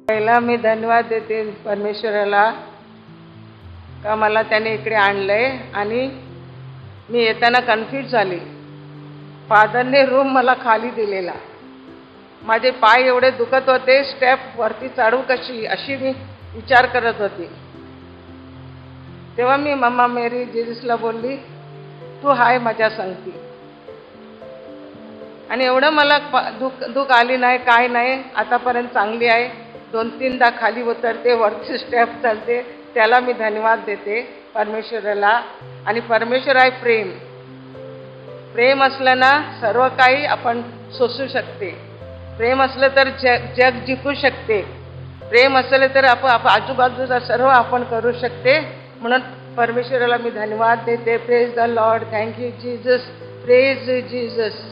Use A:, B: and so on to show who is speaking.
A: पहिला मी धन्यवाद देते परमेश्वराला का मला त्याने इकडे आणलंय आणि मी येताना कन्फ्यूज झाली. फादरने रूम मला खाली दिलेला. माझे पाय एवढे दुखत होते, स्टेप वरती चढू कशी अशी मी विचार करत होती. तेव्हा मी मम्मा मेरी जेजसला बोलली, तू हाय माझ्या संगती. आणि एवढं मला दुःख आली नाही, काय नाही. आतापर्यंत चांगली आहे. 2-3दा खाली उतरते, वरची स्टेप चालते. त्याला मी धन्यवाद देते परमेश्वराला. आणि परमेश्वर आहे प्रेम. प्रेम असलं ना सर्व काही आपण सोसू शकते. प्रेम असलं तर जग जिंकू शकते. प्रेम असलं तर आपण आजूबाजूचा सर्व आपण करू शकते. म्हणून परमेश्वराला मी धन्यवाद देते. Praise the Lord. Thank you Jesus. Praise Jesus.